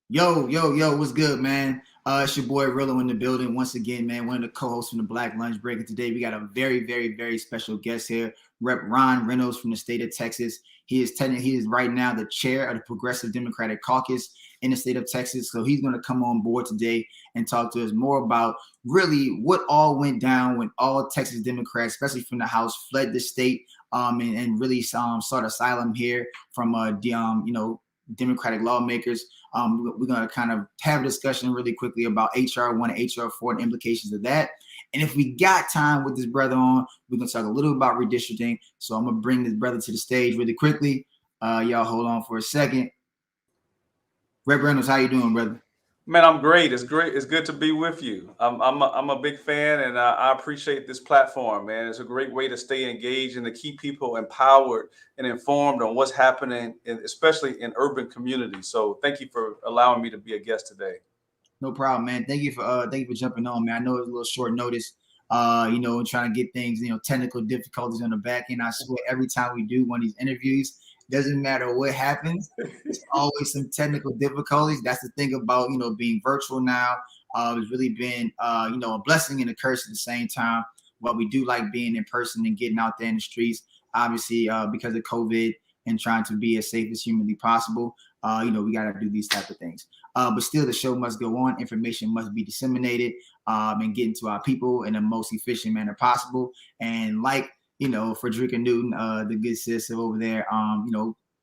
Yo, what's good, man? It's your boy Rillo in the building once again, man. One of the co-hosts from the Black Lunch Break. And today we got a very special guest here, Rep. Ron Reynolds from the state of Texas. He is right now the chair of the Progressive Democratic Caucus in the state of Texas. So he's going to come on board today and talk to us more about really what all went down when all Texas Democrats, especially from the House, fled the state and really sought asylum here from Democratic lawmakers. We're going to kind of have a discussion really quickly about HR 1 and HR 4 and implications of that. And if we got time with this brother on, we're going to talk a little about redistricting. So I'm going to bring this brother to the stage really quickly. Y'all hold on for a second. Rep. Reynolds, how you doing, brother? Man, I'm great. It's great. It's good to be with you. I'm a big fan, and I appreciate this platform, man. It's a great way to stay engaged and to keep people empowered and informed on what's happening, especially in urban communities. So thank you for allowing me to be a guest today. No problem, man. Thank you for jumping on, man. I know it's a little short notice, trying to get things, technical difficulties on the back end. I swear every time we do one of these interviews, doesn't matter what happens, there's always some technical difficulties. That's the thing about, being virtual now. It's really been, a blessing and a curse at the same time. But we do like being in person and getting out there in the streets, obviously, because of COVID and trying to be as safe as humanly possible. We got to do these type of things. But still, the show must go on. Information must be disseminated and get into our people in the most efficient manner possible. And like, Frederica Newton, the good sister over there,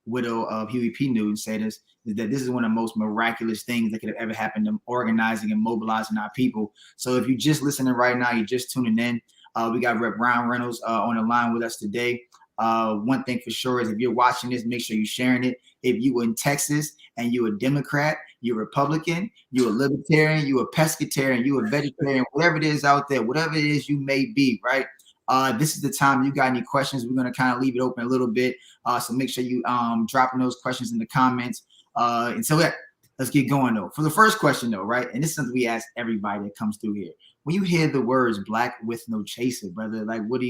widow of Huey P. Newton, said that this is one of the most miraculous things that could have ever happened to organizing and mobilizing our people. So if you're just listening right now, you're just tuning in, we got Rep. Ron Reynolds on the line with us today. One thing for sure is if you're watching this, make sure you're sharing it. If you were in Texas and you're a Democrat, you're a Republican, you're a Libertarian, you're a pescatarian, you're a vegetarian, whatever it is out there, whatever it is you may be, right? This is the time. You got any questions, we're going to kind of leave it open a little bit. So make sure you dropping those questions in the comments. And so let's get going though. For the first question though, right? And this is something we ask everybody that comes through here. When you hear the words "black with no chaser," brother, like what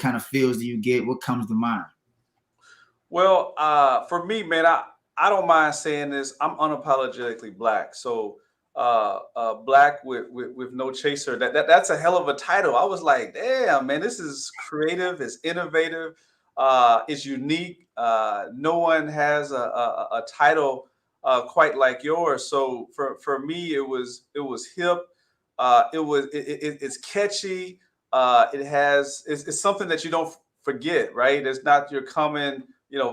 kind of feels do you get? What comes to mind? Well, for me, man, I don't mind saying this. I'm unapologetically black. So black with no chaser. That's a hell of a title. I was like, damn, man, this is creative. It's innovative. It's unique. No one has a title quite like yours. So for me, it was hip. It's catchy. It's something that you don't forget, right? It's not your common,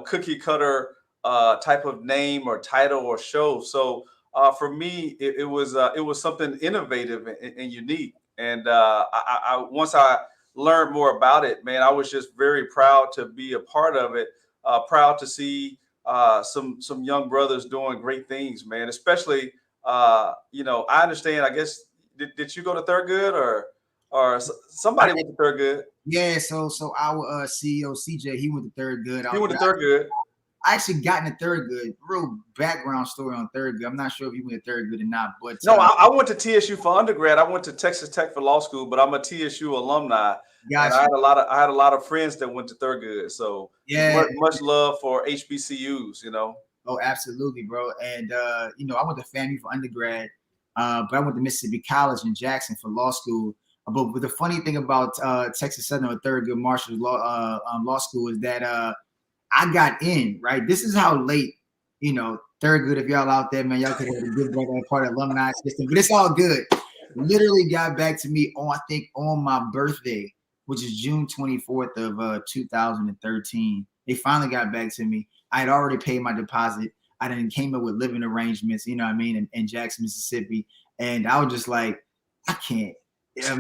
cookie cutter type of name or title or show. So for me, it was something innovative and unique. And I once I learned more about it, man, I was just very proud to be a part of it. Proud to see some young brothers doing great things, man. Especially, I understand. I guess did you go to Thurgood or somebody went to Thurgood? Yeah, so our CEO CJ, he went to Thurgood. He went to Thurgood. I actually got into Thurgood. Real background story on Thurgood. I'm not sure if you went to Thurgood or not, but no, I went to TSU for undergrad. I went to Texas Tech for law school, but I'm a TSU alumni. Gotcha. And I had a lot of friends that went to Thurgood. So yeah, much love for HBCUs, Oh, absolutely, bro. And I went to FAMU for undergrad, but I went to Mississippi College in Jackson for law school. But the funny thing about Texas Southern or Thurgood Marshall law school is that I got in, right? This is how late, Thurgood, if y'all out there, man, y'all could have a good brother part of alumni system, but it's all good. Literally got back to me on my birthday, which is June 24th of 2013. They finally got back to me. I had already paid my deposit. I then came up with living arrangements, in Jackson, Mississippi. And I was just like, I can't. I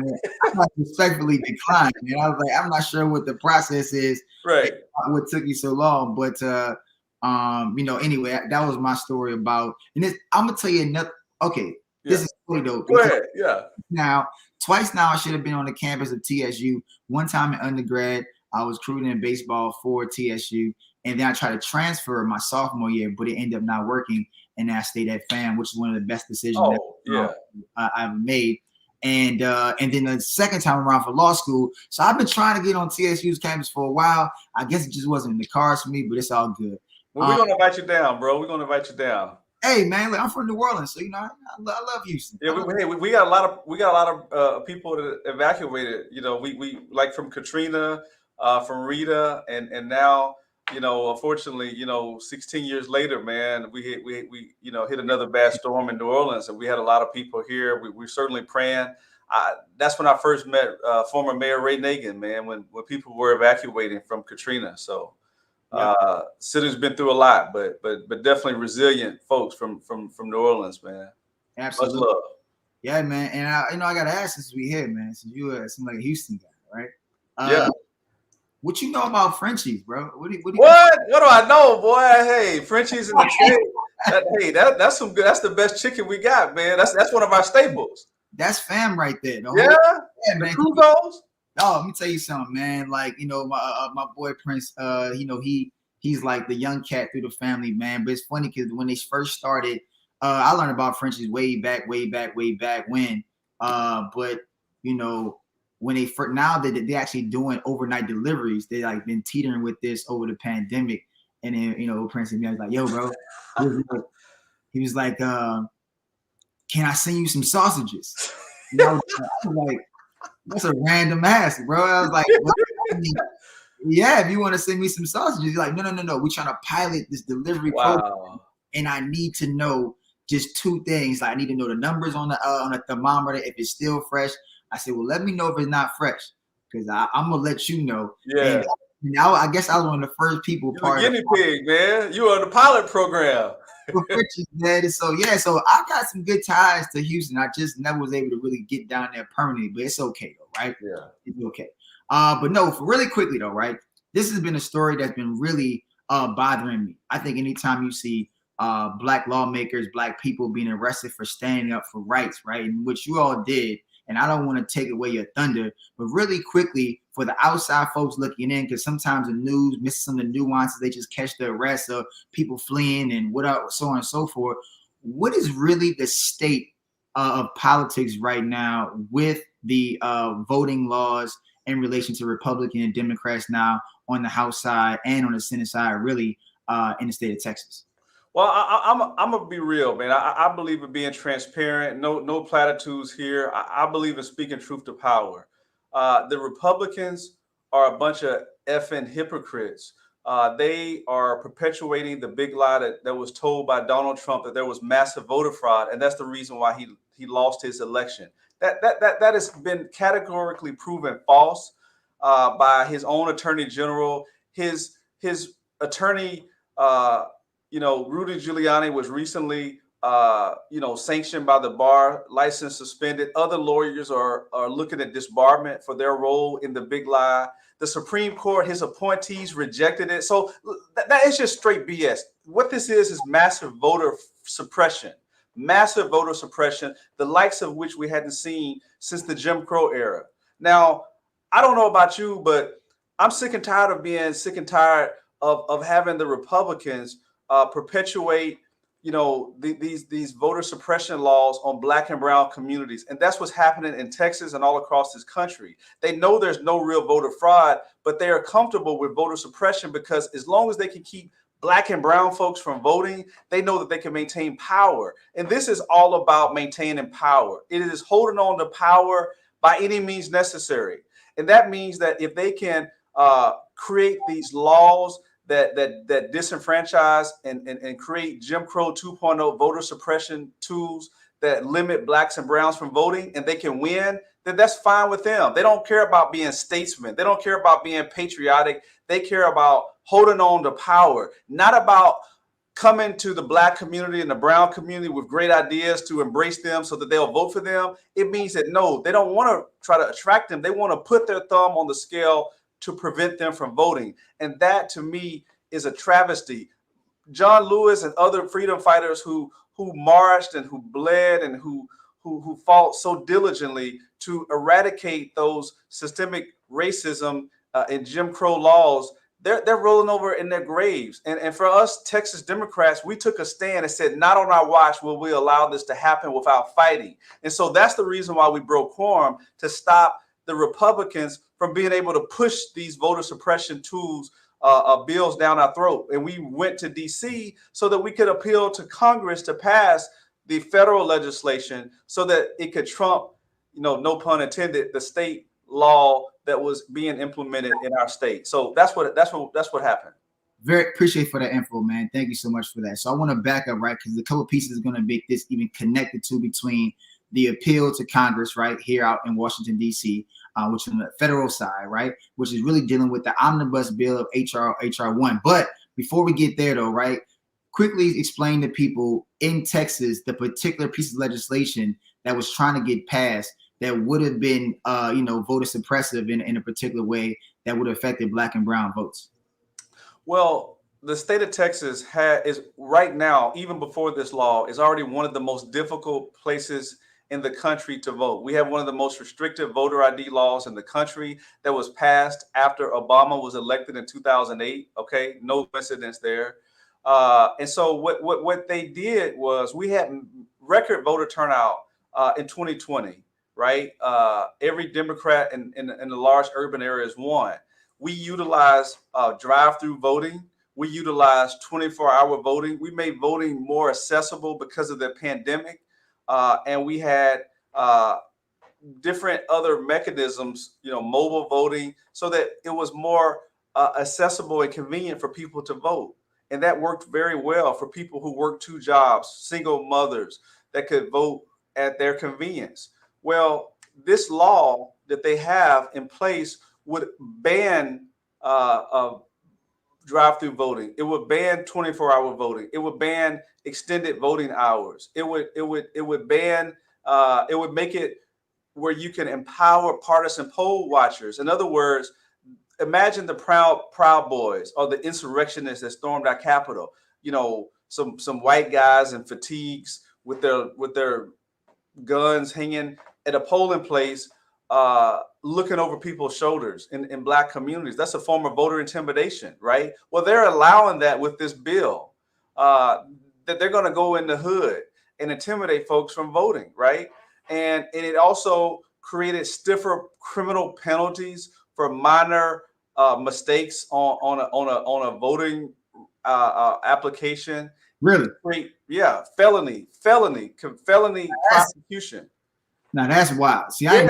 respectfully declined. Man. I was like, I'm not sure what the process is. Right. What took you so long. But anyway, that was my story about, and I'm gonna tell you another. Okay, this is funny though. Go ahead. Yeah. Now, twice now I should have been on the campus of TSU. One time in undergrad, I was recruiting in baseball for TSU, and then I tried to transfer my sophomore year, but it ended up not working, and I stayed at FAM, which is one of the best decisions I've made. And then the second time around for law school. So I've been trying to get on TSU's campus for a while. I guess it just wasn't in the cards for me, but it's all good. Well, we're going to invite you down, bro. We're going to invite you down. Hey man, like, I'm from New Orleans, so I love Houston. Yeah, we got a lot of people that evacuated. We like from Katrina, from Rita, and now unfortunately, 16 years later, man, we hit another bad storm in New Orleans, and we had a lot of people here. We're certainly praying. That's when I first met former Mayor Ray Nagin, man, when people were evacuating from Katrina. So. City's been through a lot, but definitely resilient folks from New Orleans, man. Absolutely. Much love. Yeah, man. And I gotta ask since we here, man, since you seem like a Houston guy, right? Yeah. What you know about Frenchies, bro? What do I know, boy? Hey, Frenchies in the tray. That's some good. That's the best chicken we got, man. That's one of our staples. That's fam right there. Yeah, man. Cruzos. No, let me tell you something, man. Like, my boy Prince, he's like the young cat through the family, man. But it's funny because when they first started, I learned about Frenchies way back when. But when they first, now that they're actually doing overnight deliveries, they like been teetering with this over the pandemic. And then Prince and me, I was like, yo, bro. He was like, can I send you some sausages? I was like, that's a random ask, bro. I was like, yeah, if you want to send me some sausages, he's like, no. We're trying to pilot this delivery program, and I need to know just two things. Like, I need to know the numbers on the thermometer if it's still fresh. I said, well, let me know if it's not fresh, because I'm gonna let you know. Yeah. And I guess I was one of the first people. You're a guinea pig, man. You were on the pilot program. So I got some good ties to Houston. I just never was able to really get down there permanently, but it's okay though, right? Yeah, it's okay. But no, for really quickly though, right? This has been a story that's been really bothering me. I think anytime you see black lawmakers, black people being arrested for standing up for rights, right, and which you all did. And I don't want to take away your thunder, but really quickly for the outside folks looking in, because sometimes the news misses some of the nuances. They just catch the arrest of people fleeing and so on and so forth. What is really the state of politics right now with the voting laws in relation to Republican and Democrats now on the House side and on the Senate side, really in the state of Texas? Well, I'm gonna be real, man. I believe in being transparent. No platitudes here. I believe in speaking truth to power. The Republicans are a bunch of effing hypocrites. They are perpetuating the big lie that was told by Donald Trump that there was massive voter fraud, and that's the reason why he lost his election. That has been categorically proven false by his own attorney general. His attorney. Rudy Giuliani was recently, sanctioned by the bar, license suspended. Other lawyers are looking at disbarment for their role in the big lie. The Supreme Court, his appointees rejected it. So that is just straight BS. What this is massive voter suppression, the likes of which we hadn't seen since the Jim Crow era. Now, I don't know about you, but I'm sick and tired of being sick and tired of having the Republicans perpetuate, these voter suppression laws on black and brown communities. And that's what's happening in Texas and all across this country. They know there's no real voter fraud, but they are comfortable with voter suppression because as long as they can keep black and brown folks from voting, they know that they can maintain power. And this is all about maintaining power. It is holding on to power by any means necessary. And that means that if they can create these laws that disenfranchise and create Jim Crow 2.0 voter suppression tools that limit blacks and browns from voting, and they can win, then that's fine with them. They don't care about being statesmen. They don't care about being patriotic. They care about holding on to power, not about coming to the black community and the brown community with great ideas to embrace them so that they'll vote for them. It means that no, they don't want to try to attract them. They want to put their thumb on the scale to prevent them from voting. And that to me is a travesty. John Lewis and other freedom fighters who marched and who bled and who fought so diligently to eradicate those systemic racism and Jim Crow laws, they're rolling over in their graves. And for us Texas Democrats, we took a stand and said, not on our watch will we allow this to happen without fighting. And so that's the reason why we broke quorum, to stop the Republicans from being able to push these voter suppression tools bills down our throat. And we went to DC so that we could appeal to Congress to pass the federal legislation so that it could trump, no pun intended, the state law that was being implemented in our state. So that's what happened. Very appreciate for that info, man. Thank you so much for that. So I want to back up, right? Because a couple pieces are going to make this even connected to between the appeal to Congress, right, here out in Washington, D.C., which is on the federal side, right, which is really dealing with the omnibus bill of HR 1. But before we get there, though, right, quickly explain to people in Texas the particular piece of legislation that was trying to get passed that would have been, voter suppressive in a particular way that would have affected Black and brown votes. Well, the state of Texas is right now, even before this law, is already one of the most difficult places in the country to vote. We have one of the most restrictive voter ID laws in the country that was passed after Obama was elected in 2008. Okay, no coincidence there. And so what they did was we had record voter turnout in 2020, right? Every Democrat in the large urban areas won. We utilized drive-through voting. We utilized 24-hour voting. We made voting more accessible because of the pandemic. And we had different other mechanisms, mobile voting, so that it was more accessible and convenient for people to vote. And that worked very well for people who work 2 jobs, single mothers that could vote at their convenience. Well, this law that they have in place would ban drive-through voting. It would ban 24-hour voting. It would ban extended voting hours. It would ban. It would make it where you can empower partisan poll watchers. In other words, imagine the Proud Boys or the insurrectionists that stormed our Capitol. Some white guys in fatigues with their guns hanging at a polling place, looking over people's shoulders in Black communities. That's a form of voter intimidation, right? Well, they're allowing that with this bill, that they're going to go in the hood and intimidate folks from voting, right? And it also created stiffer criminal penalties for minor mistakes on a voting application. Really? Yeah, felony prosecution. Now that's wild. See, I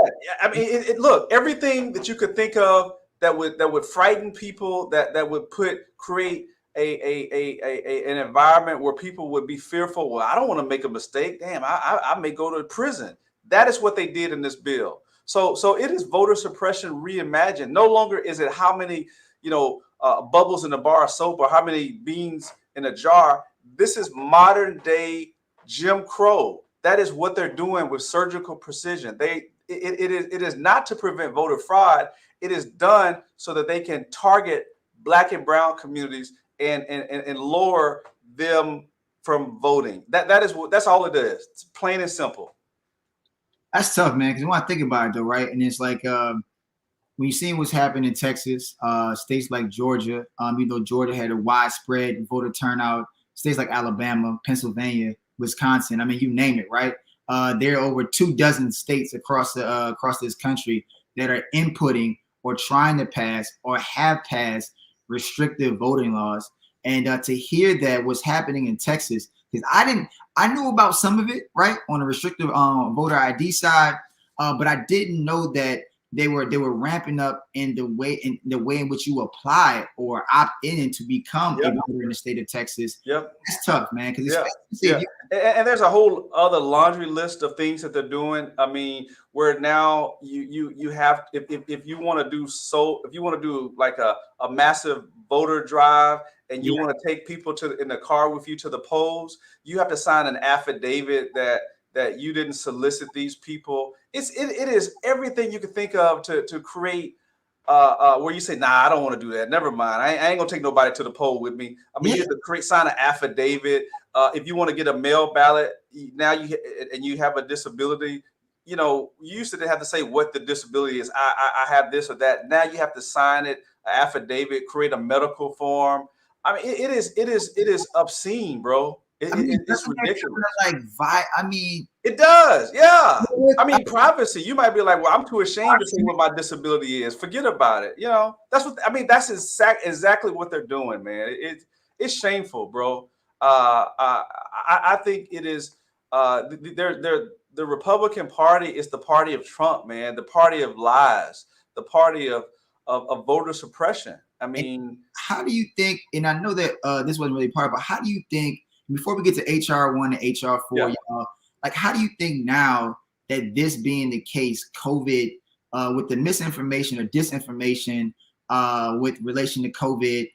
mean, look, everything that you could think of that would frighten people, that would create an environment where people would be fearful. Well, I don't want to make a mistake. Damn, I may go to prison. That is what they did in this bill. So it is voter suppression reimagined. No longer is it how many bubbles in a bar of soap or how many beans in a jar. This is modern day Jim Crow. That is what they're doing with surgical precision. It is not to prevent voter fraud. It is done so that they can target Black and brown communities and lower them from voting. That's all it is. It's plain and simple. That's tough, man. Because when I think about it, though, right, and it's like when you see what's happened in Texas, states like Georgia, even though Georgia had a widespread voter turnout, states like Alabama, Pennsylvania, Wisconsin, I mean, you name it, right? There are over 24 states across this country that are inputting or trying to pass or have passed restrictive voting laws. And to hear that what's happening in Texas, because I knew about some of it, right, on the restrictive voter ID side, but I didn't know that they were ramping up in the way in which you apply or opt in to become a voter in the state of Texas. Yep, that's tough, man. Because and there's a whole other laundry list of things that they're doing. I mean, where now you have if you want to do like a massive voter drive and you want to take people in the car with you to the polls, you have to sign an affidavit that you didn't solicit these people. It is everything you can think of to create where you say, nah, I don't want to do that. Never mind. I ain't gonna take nobody to the poll with me. I mean, you have to sign an affidavit. If you want to get a mail ballot, now you have a disability. You used to have to say what the disability is. I have this or that. Now you have to sign it, an affidavit, create a medical form. I mean, it is obscene, bro. It's ridiculous. I mean, It does. Yeah. I I, mean, privacy. You might be like, well, I'm too ashamed to say what my disability is. Forget about it. That's what I mean. That's exactly what they're doing, man. It's shameful, bro. I think it is. The Republican Party is the party of Trump, man. The party of lies. The party of voter suppression. I and mean, how do you think? And I know that this wasn't really part, but how do you think before we get to HR1 and HR4, yeah. y'all? Like, how do you think now that this being the case, COVID, with the misinformation or disinformation, with relation to COVID,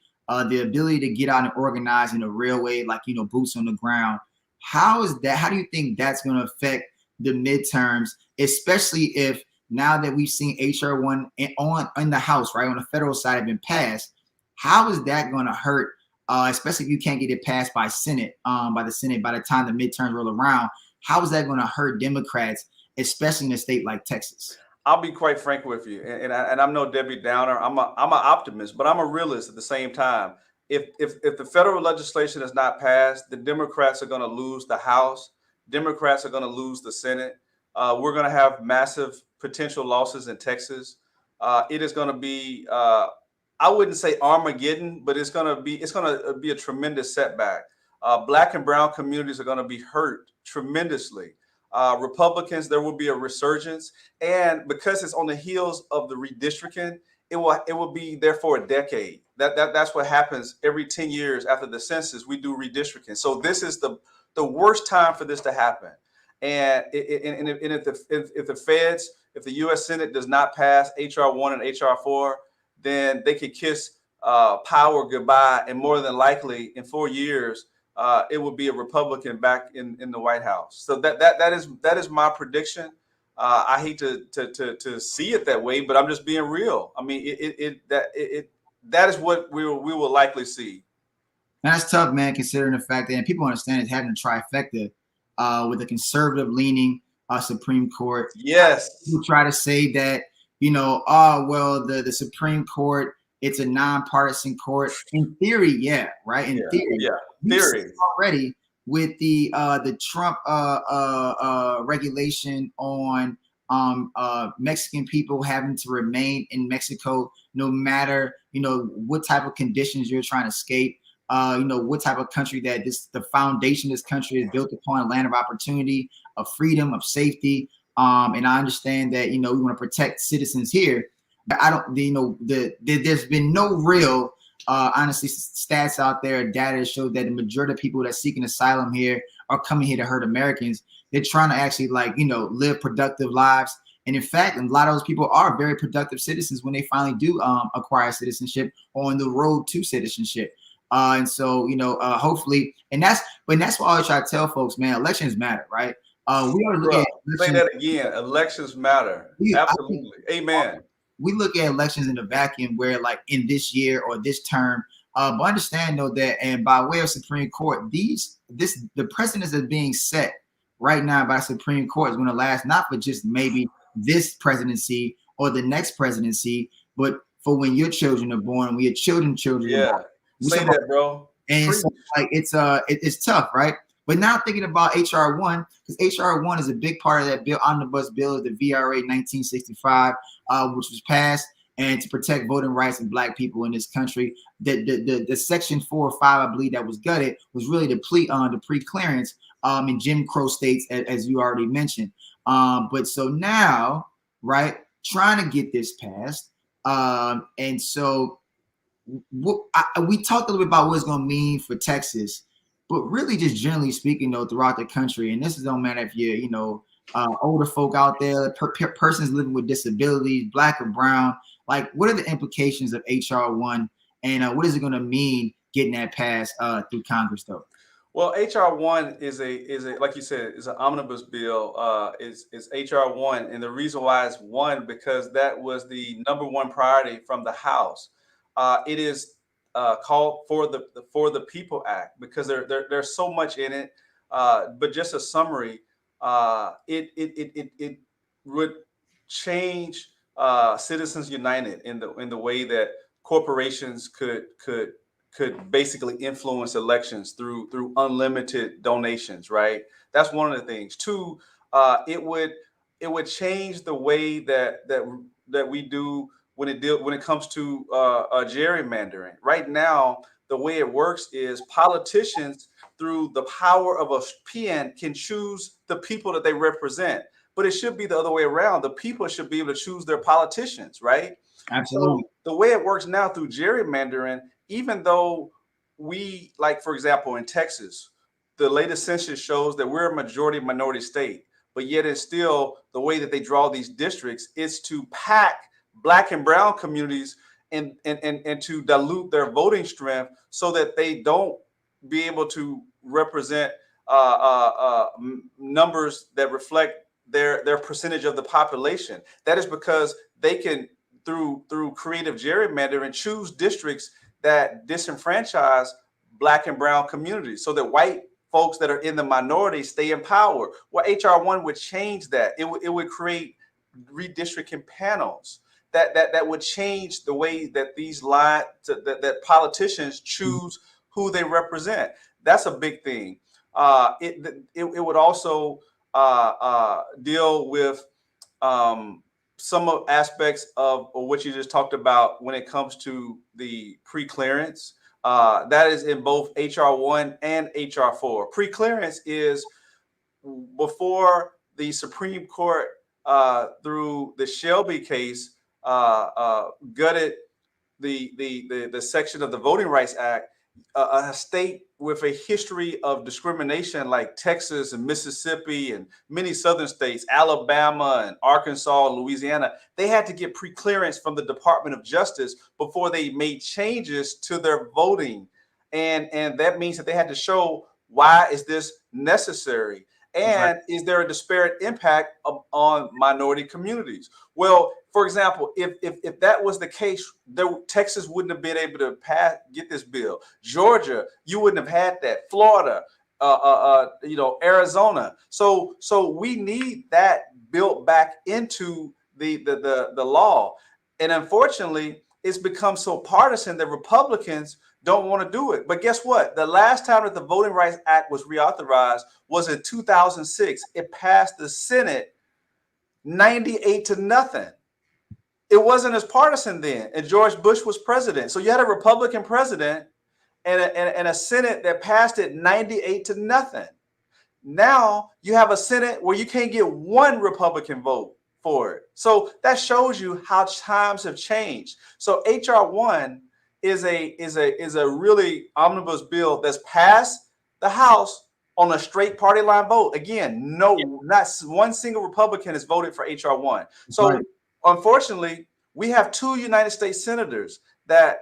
the ability to get out and organize in a real way, like boots on the ground. How do you think that's going to affect the midterms, especially if now that we've seen HR1 in the House, right, on the federal side have been passed? How is that going to hurt, especially if you can't get it passed by the Senate by the time the midterms roll around? How is that going to hurt Democrats, especially in a state like Texas? I'll be quite frank with you, and I'm no Debbie Downer. I'm an optimist, but I'm a realist at the same time. If the federal legislation is not passed, the Democrats are going to lose the House. Democrats are going to lose the Senate. We're going to have massive potential losses in Texas. It is going to be I wouldn't say Armageddon, but it's going to be a tremendous setback. Black and brown communities are going to be hurt tremendously. Republicans, there will be a resurgence, and because it's on the heels of the redistricting, it will be there for a decade. That's what happens every 10 years after the census. We do redistricting, so this is the worst time for this to happen. And if the U.S. Senate does not pass HR1 and HR4, then they could kiss power goodbye, and more than likely in 4 years it will be a Republican back in the White House. So that is my prediction. I hate to see it that way, but I'm just being real. I mean, that is what we will likely see. And that's tough, man, considering the fact that and people understand it's having a trifecta with a conservative leaning Supreme Court. Yes. People try to say that, the Supreme Court, it's a nonpartisan court. In theory, yeah, right? In theory. Yeah. We've seen already with the Trump regulation on Mexican people having to remain in Mexico no matter what type of conditions you're trying to escape. What type of country that the foundation of this country is built upon, a land of opportunity, of freedom, of safety. And I understand that we want to protect citizens here, but I don't. There's been no real honestly stats out there, data that show that the majority of people that seeking asylum here are coming here to hurt Americans. They're trying to actually live productive lives. And in fact, a lot of those people are very productive citizens when they finally do acquire citizenship or on the road to citizenship. And so, hopefully, and that's why I always try to tell folks, man, elections matter, right? We always look at say that again. Elections matter. Absolutely. Amen. We look at elections in a vacuum where like in this year or this term, but understand though that, and by way of Supreme Court, the precedents that are being set right now by Supreme Court is going to last not for just maybe this presidency or the next presidency, but for when your children are born, when your children yeah. are born. Say that, bro. And so, like it's tough, right? But now thinking about HR1, because HR1 is a big part of that bill, omnibus bill, the VRA 1965, which was passed, and to protect voting rights of Black people in this country. The section 4 or 5, I believe, that was gutted was really the pre-clearance in Jim Crow states, as you already mentioned. But so now, right, trying to get this passed, and so we talked a little bit about what it's going to mean for Texas. But really, just generally speaking, though, throughout the country, and this don't matter if you're, older folk out there, persons living with disabilities, Black or brown. Like, what are the implications of HR1, and what is it going to mean getting that passed through Congress, though? Well, HR1 is a like you said, is an omnibus bill. Is HR1, and the reason why it's one because that was the #1 priority from the House. It is called for the People Act because there's so much in it. But just a summary, it would change Citizens United in the way that corporations could basically influence elections through unlimited donations. Right, that's one of the things. Two, it would change the way that we do when it comes to gerrymandering. Right now, the way it works is politicians, through the power of a pen, can choose the people that they represent. But it should be the other way around. The people should be able to choose their politicians, right? Absolutely. So the way it works now through gerrymandering, even though we, like, for example, in Texas, the latest census shows that we're a majority minority state, but yet it's still the way that they draw these districts is to pack Black and brown communities and to dilute their voting strength so that they don't be able to represent numbers that reflect their percentage of the population. That is because they can, through creative gerrymandering, choose districts that disenfranchise Black and brown communities so that white folks that are in the minority stay in power. Well, HR 1 would change that. It would create redistricting panels that would change the way that that politicians choose who they represent. That's a big thing. It would also deal with some of aspects of what you just talked about when it comes to the pre-clearance. That is in both HR 1 and HR 4. Pre-clearance is before the Supreme Court, through the Shelby case, gutted the section of the Voting Rights Act. A state with a history of discrimination like Texas and Mississippi and many southern states, Alabama and Arkansas, Louisiana, they had to get pre-clearance from the Department of Justice before they made changes to their voting. And that means that they had to show, why is this necessary? And is there a disparate impact on minority communities? Well, for example, if that was the case, Texas wouldn't have been able to get this bill. Georgia, you wouldn't have had that. Florida, Arizona. So we need that built back into the law. And unfortunately, it's become so partisan that Republicans don't want to do it. But guess what? The last time that the Voting Rights Act was reauthorized was in 2006. It passed the Senate 98-0. It wasn't as partisan then, and George Bush was president. So you had a Republican president and a Senate that passed it 98-0. Now you have a Senate where you can't get one Republican vote for it. So that shows you how times have changed. So HR 1 is a really omnibus bill that's passed the House on a straight party line vote. Again, not one single Republican has voted for HR 1. So unfortunately, we have two United States senators that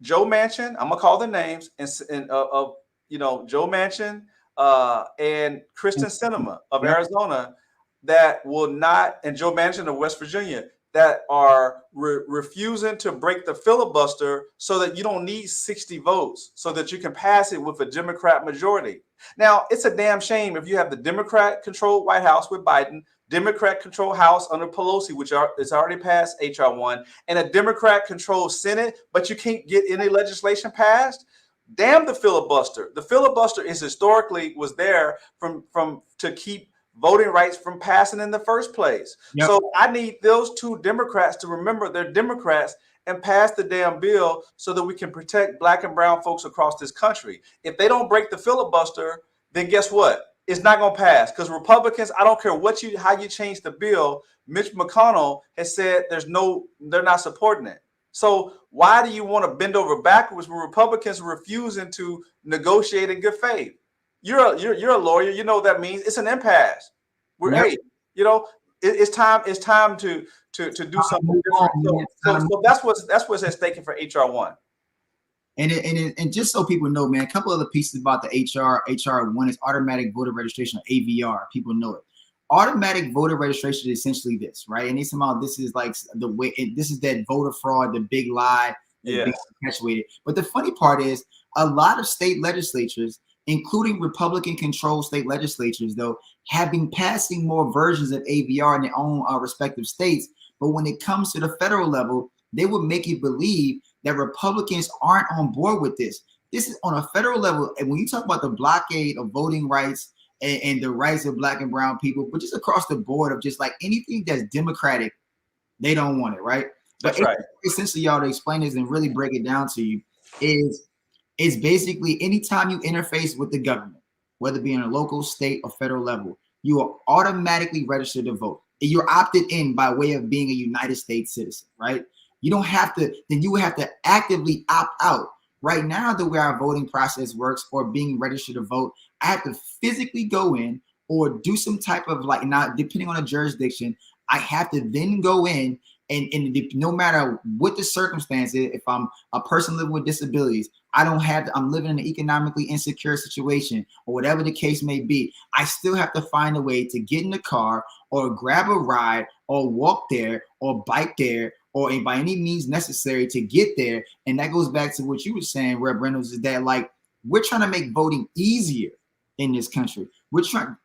Joe Manchin, I'm gonna call the names, Joe Manchin and Kristen Sinema of Arizona, that will not, and Joe Manchin of West Virginia, that are refusing to break the filibuster so that you don't need 60 votes so that you can pass it with a Democrat majority. Now, it's a damn shame if you have the Democrat-controlled White House with Biden, Democrat-controlled House under Pelosi, which is already passed HR 1, and a Democrat-controlled Senate, but you can't get any legislation passed. Damn the filibuster. The filibuster is historically was there to keep voting rights from passing in the first place. Yep. So I need those two Democrats to remember they're Democrats and pass the damn bill so that we can protect Black and brown folks across this country. If they don't break the filibuster, then guess what? It's not going to pass, because Republicans, I don't care how you change the bill, Mitch McConnell has said they're not supporting it. So why do you want to bend over backwards when Republicans are refusing to negotiate in good faith? You're a lawyer. You know what that means. It's an impasse. It's time to do something different. So that's what's at stake for HR 1. And just so people know, man, a couple other pieces about the HR 1 is automatic voter registration, or AVR. People know it. Automatic voter registration is essentially this, right? And somehow this is like the way, this is that voter fraud, the big lie, big perpetuated. But the funny part is, a lot of state legislatures, including Republican-controlled state legislatures, though, have been passing more versions of AVR in their own respective states. But when it comes to the federal level, they will make you believe that Republicans aren't on board with this. This is on a federal level. And when you talk about the blockade of voting rights and the rights of Black and brown people, but just across the board of just like anything that's democratic, they don't want it, right? But That's right. Essentially, y'all, to explain this and really break it down to you is basically anytime you interface with the government, whether it be on a local, state, or federal level, you are automatically registered to vote. You're opted in by way of being a United States citizen, right? You don't have to, then you would have to actively opt out. Right now, the way our voting process works or being registered to vote, I have to physically go in or do some type of like, not depending on the jurisdiction, I have to then go in and no matter what the circumstance is, if I'm a person living with disabilities, I'm living in an economically insecure situation or whatever the case may be, I still have to find a way to get in the car or grab a ride or walk there or bike there or by any means necessary to get there. And that goes back to what you were saying, Rep. Reynolds, is that like, we're trying to make voting easier in this country. We're trying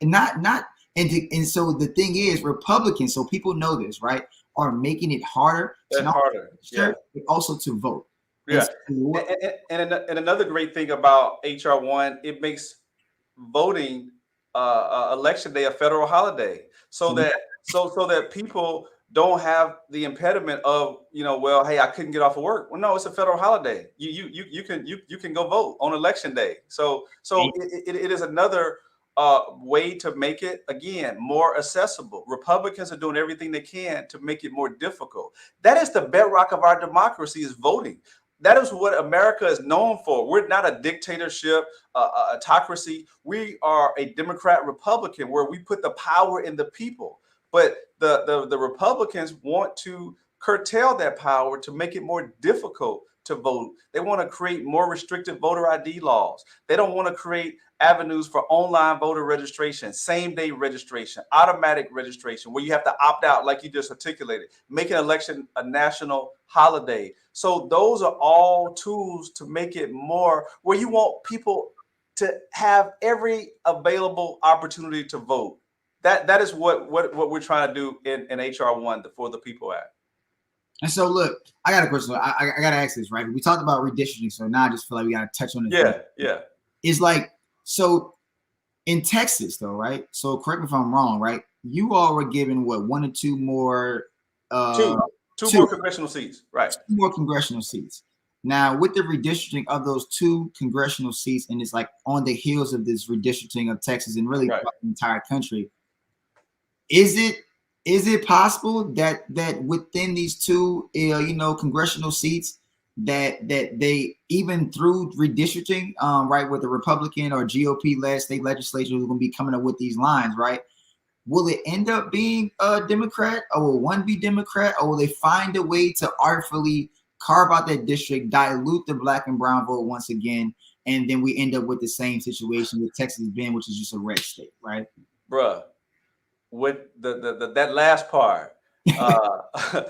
and so the thing is, Republicans, so people know this, right, are making it harder. Yeah. But also to vote. Yeah. And another great thing about HR 1, it makes voting election day a federal holiday, so that people don't have the impediment of, well, hey, I couldn't get off of work. Well, no, it's a federal holiday. You can go vote on election day. So it is another way to make it, again, more accessible. Republicans are doing everything they can to make it more difficult. That is the bedrock of our democracy, is voting. That is what America is known for. We're not a dictatorship, autocracy. We are a Democrat Republican where we put the power in the people. But the Republicans want to curtail that power to make it more difficult to vote. They want to create more restrictive voter ID laws. They don't want to create avenues for online voter registration, same-day registration, automatic registration, where you have to opt out, like you just articulated, make an election a national holiday. So those are all tools to make it more where you want people to have every available opportunity to vote. That is what we're trying to do in HR 1 for the People Act. And so, look, I got a question. I got to ask this, right? We talked about redistricting, so now I just feel like we got to touch on it. Yeah. It's like, so in Texas, though, right? So correct me if I'm wrong, right? You all were given what, one or two more? Two more congressional seats, right? 2 more congressional seats. Now, with the redistricting of those 2 congressional seats, and it's like on the heels of this redistricting of Texas and really the entire country, is it possible that within these 2 congressional seats that they, even through redistricting, right, with the Republican or GOP led state legislatures are going to be coming up with these lines, right? Will it end up being a Democrat, or will one be Democrat, or will they find a way to artfully carve out that district, dilute the Black and brown vote once again, and then we end up with the same situation with Texas being, which is just a red state, right? Bruh. With that last part, I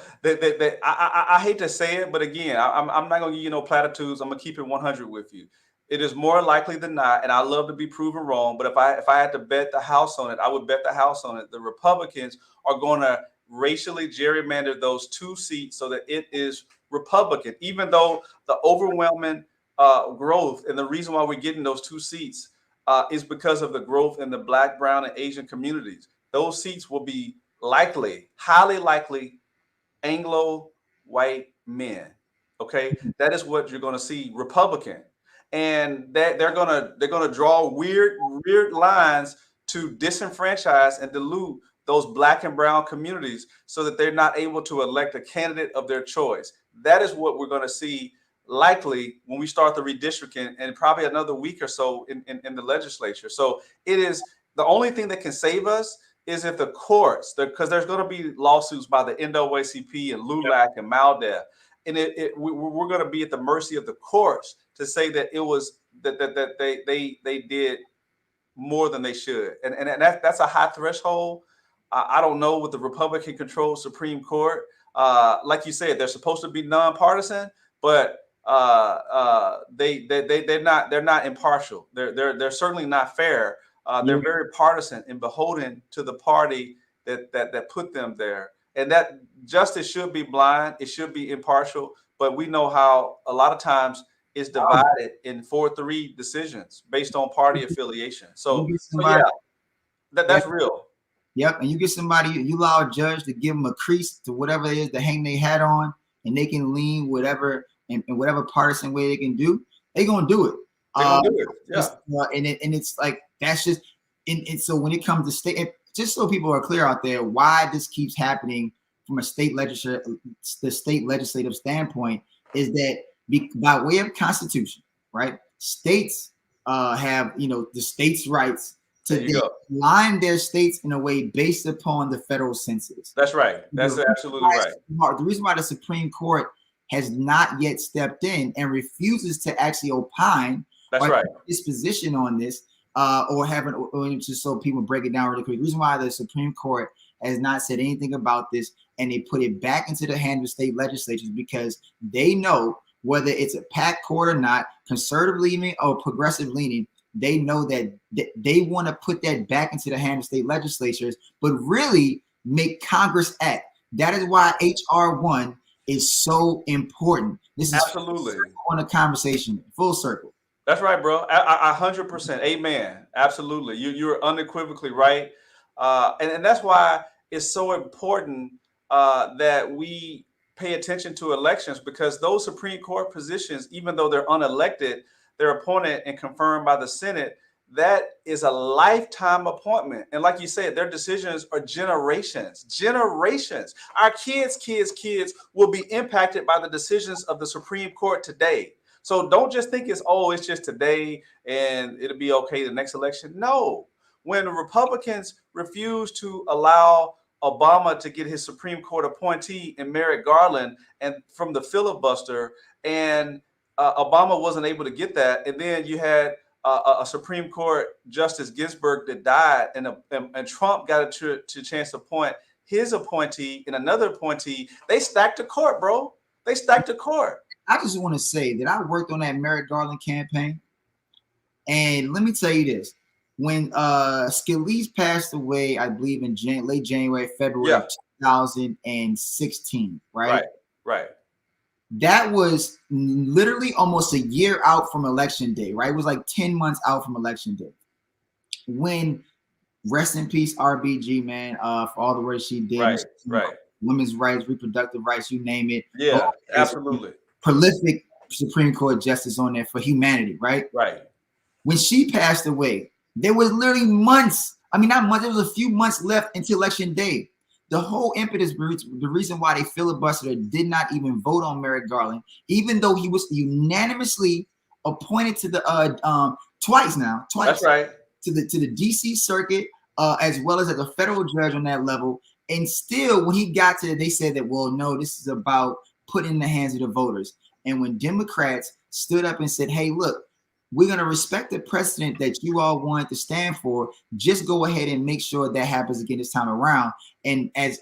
hate to say it, but again, I'm not gonna give you no platitudes. I'm gonna keep it 100 with you. It is more likely than not, and I love to be proven wrong, but if I had to bet the house on it, I would bet the house on it. The Republicans are going to racially gerrymander those 2 seats so that it is Republican, even though the overwhelming growth, and the reason why we're getting those 2 seats is because of the growth in the Black, brown, and Asian communities. Those seats will be highly likely, Anglo white men. Okay, that is what you're going to see, Republican, and that they're gonna draw weird lines to disenfranchise and dilute those Black and brown communities so that they're not able to elect a candidate of their choice. That is what we're going to see likely when we start the redistricting, and probably another week or so in the legislature. So it is the only thing that can save us is if the courts, because there's going to be lawsuits by the NAACP and LULAC and MALDEF, and we're going to be at the mercy of the courts to say that it was that they did more than they should, and that's a high threshold. I don't know with the Republican-controlled Supreme Court. Like you said, they're supposed to be nonpartisan, but they're not impartial. They're certainly not fair. They're very partisan and beholden to the party that put them there. And that justice should be blind. It should be impartial. But we know how a lot of times it's divided in 4-3 decisions based on party affiliation. So yeah. That's real. Yep. And you get somebody, you allow a judge to give them a crease to whatever it is to hang their hat on, and they can lean whatever in whatever partisan way they can do, they're gonna do it. They're gonna do it. Yeah. And it's like that's just and so when it comes to state, just so people are clear out there, why this keeps happening from a the state legislative standpoint is that by way of Constitution, right? States have the states' rights to line their states in a way based upon the federal census. That's right. That's absolutely right. The reason why the Supreme Court has not yet stepped in and refuses to actually opine his position on this, or just so people break it down really quick. The reason why the Supreme Court has not said anything about this and they put it back into the hands of state legislatures because they know whether it's a packed court or not, conservative leaning or progressive leaning, they know that they want to put that back into the hands of state legislatures, but really make Congress act. That is why HR 1 is so important. This is absolutely on a conversation, full circle. That's right, bro. 100%. Amen. Absolutely. You're unequivocally right. And that's why it's so important that we pay attention to elections, because those Supreme Court positions, even though they're unelected, they're appointed and confirmed by the Senate. That is a lifetime appointment. And like you said, their decisions are generations. Our kids will be impacted by the decisions of the Supreme Court today. So don't just think it's just today and it'll be okay the next election. No. When the Republicans refuse to allow Obama to get his Supreme Court appointee in Merrick Garland and from the filibuster, and Obama wasn't able to get that, and then you had a Supreme Court Justice Ginsburg that died, and Trump got a chance to appoint his appointee and another appointee. They stacked the court, bro. They stacked the court. I just want to say that I worked on that Merrick Garland campaign, and let me tell you this: when Scalise passed away, I believe in late January, February 2016, right? Right. That was literally almost a year out from election day, right? It was like 10 months out from election day. When, rest in peace, RBG, man, for all the work she did. Right. Women's rights, reproductive rights, you name it. Yeah, absolutely. Prolific Supreme Court justice on there for humanity, right? Right. When she passed away, there was literally months. I mean, not months, there was a few months left until election day. The whole impetus, the reason why they filibustered, did not even vote on Merrick Garland, even though he was unanimously appointed to the twice. That's right. To the DC circuit, as well as a federal judge on that level. And still, when he got to it, they said that, well, no, this is about putting in the hands of the voters. And when Democrats stood up and said, hey, look, we're going to respect the precedent that you all wanted to stand for. Just go ahead and make sure that happens again this time around. And as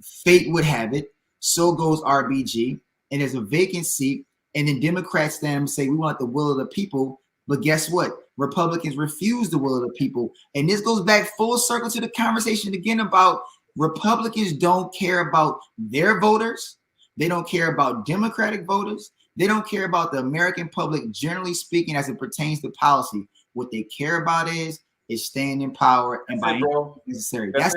fate would have it, so goes RBG. And there's a vacant seat. And then Democrats stand up and say, we want the will of the people. But guess what? Republicans refuse the will of the people. And this goes back full circle to the conversation again about Republicans don't care about their voters. They don't care about Democratic voters. They don't care about the American public, generally speaking, as it pertains to policy. What they care about is staying in power and by necessary. That's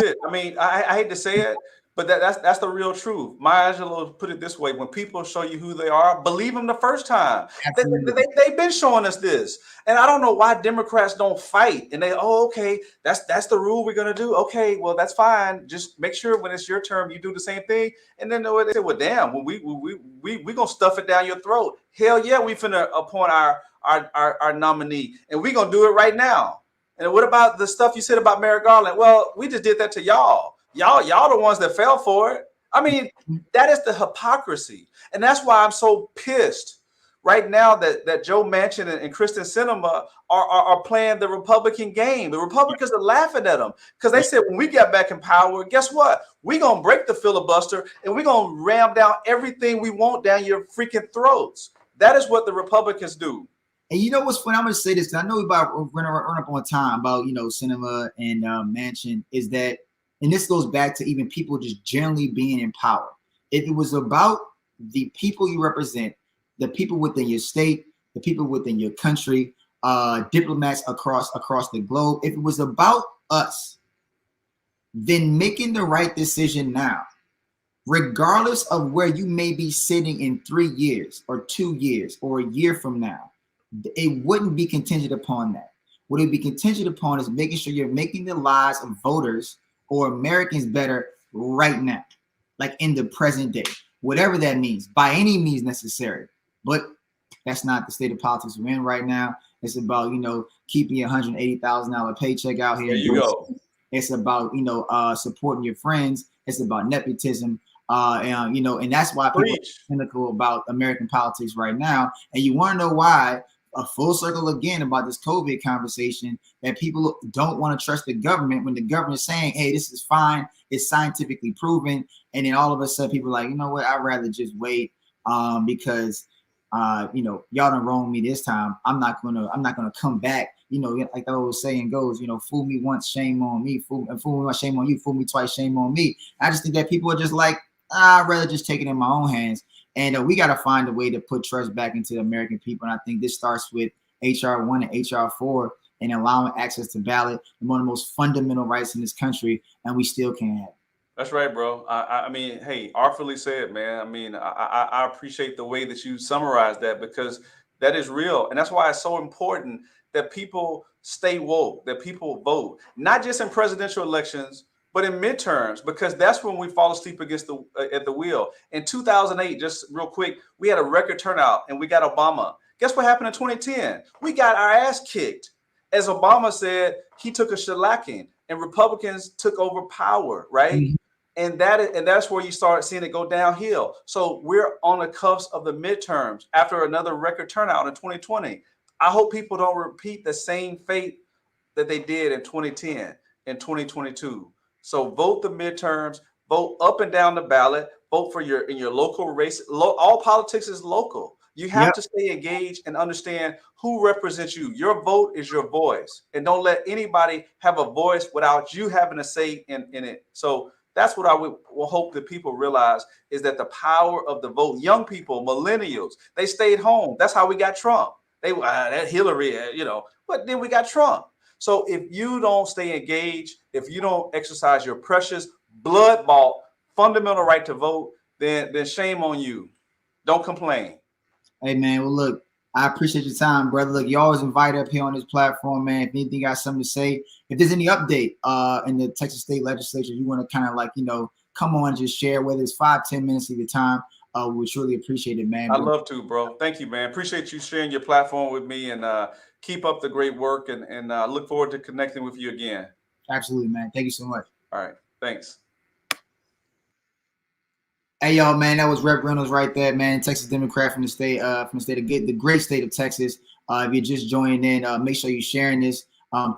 it. I mean, I hate to say it, but that's the real truth. Maya Angelou put it this way: when people show you who they are, believe them the first time. They've been showing us this, and I don't know why Democrats don't fight. And okay, that's the rule we're gonna do. Okay, well that's fine. Just make sure when it's your term, you do the same thing. And then they say, well, damn, when we gonna stuff it down your throat. Hell yeah, we finna appoint our nominee, and we gonna do it right now. And what about the stuff you said about Merrick Garland? Well, we just did that to y'all. Y'all the ones that fell for it. I mean, that is the hypocrisy. And that's why I'm so pissed right now that Joe Manchin and Kristen Sinema are playing the Republican game. The Republicans are laughing at them because they said when we get back in power, guess what? We're going to break the filibuster and we're going to ram down everything we want down your freaking throats. That is what the Republicans do. And you know what's funny? I'm going to say this because I know we're going to run up on time about, Sinema and Manchin, is that, and this goes back to even people just generally being in power. If it was about the people you represent, the people within your state, the people within your country, diplomats across the globe. If it was about us, then making the right decision now, regardless of where you may be sitting in 3 years or 2 years or a year from now, it wouldn't be contingent upon that. What it would be contingent upon is making sure you're making the lives of voters or Americans better right now, like in the present day, whatever that means, by any means necessary. But that's not the state of politics we're in right now. It's about, keeping your $180,000 paycheck out here. There you go. It's about, supporting your friends. It's about nepotism. And that's why people are cynical about American politics right now. And you want to know why? A full circle again about this COVID conversation, that people don't want to trust the government when the government is saying, hey, this is fine, it's scientifically proven. And then all of a sudden people are like, you know what, I'd rather just wait because y'all done wronged me this time. I'm not gonna come back. Like the old saying goes, fool me once, shame on me. Fool me once, shame on you. Fool me twice, shame on me. I just think that people are just like, I'd rather just take it in my own hands. And we got to find a way to put trust back into the American people. And I think this starts with HR 1 and HR 4 and allowing access to ballot, one of the most fundamental rights in this country, and we still can't have it. That's right, bro. I mean, hey, artfully said, man. I mean, I appreciate the way that you summarized that, because that is real. And that's why it's so important that people stay woke, that people vote, not just in presidential elections, but in midterms, because that's when we fall asleep at the wheel. In 2008, just real quick, we had a record turnout and we got Obama. Guess what happened in 2010? We got our ass kicked. As Obama said, he took a shellacking and Republicans took over power, right? Mm-hmm. And that's where you start seeing it go downhill. So we're on the cuffs of the midterms after another record turnout in 2020. I hope people don't repeat the same fate that they did in 2010 and 2022. So vote the midterms, vote up and down the ballot, vote for in your local race. All politics is local. You have to stay engaged and understand who represents you. Your vote is your voice, and don't let anybody have a voice without you having a say in it. So that's what I will hope that people realize, is that the power of the vote. Young people, millennials, they stayed home. That's how we got Trump. That Hillary, but then we got Trump. So if you don't stay engaged, if you don't exercise your precious blood-bought fundamental right to vote, then shame on you. Don't complain. Hey, man, well, look, I appreciate your time, brother. Look, you always invited up here on this platform, man. If anything, you got something to say, if there's any update in the Texas State Legislature, you want to kind of come on and just share, whether it's 5-10 minutes of your time, we truly appreciate it, man. I'd love to, bro. Thank you, man. Appreciate you sharing your platform with me, and keep up the great work, and look forward to connecting with you again. Absolutely, man. Thank you so much. All right. Thanks. Hey, y'all, man, that was Rep Reynolds right there, man. Texas Democrat from the great state of Texas. If you're just joining in, make sure you're sharing this,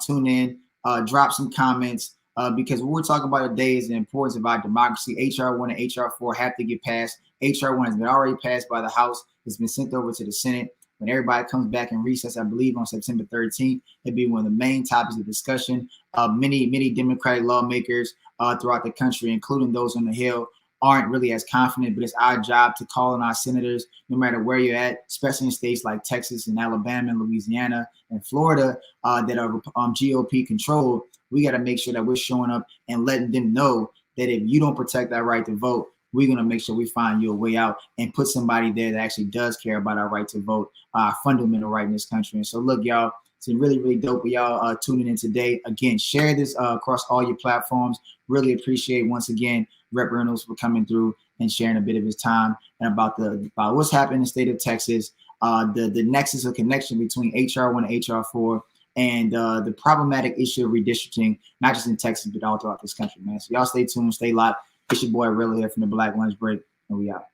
tune in, drop some comments, because what we're talking about today is the importance of our democracy. HR 1 and HR 4 have to get passed. HR 1 has been already passed by the House. It's been sent over to the Senate. When everybody comes back in recess, I believe on September 13th, it'll be one of the main topics of discussion. Many Democratic lawmakers throughout the country, including those on the Hill, aren't really as confident, but it's our job to call on our senators, no matter where you're at, especially in states like Texas and Alabama and Louisiana and Florida that are GOP controlled. We got to make sure that we're showing up and letting them know that if you don't protect our right to vote, we're going to make sure we find you a way out and put somebody there that actually does care about our right to vote, our fundamental right in this country. And so, look, y'all, it's been really, really dope for y'all tuning in today. Again, share this across all your platforms. Really appreciate, once again, Rep Reynolds for coming through and sharing a bit of his time and about what's happening in the state of Texas, the nexus of connection between HR 1 and HR 4, and the problematic issue of redistricting, not just in Texas, but all throughout this country, man. So y'all stay tuned, stay locked. It's your boy Cirilo here from the Black Lunch Break, and we out.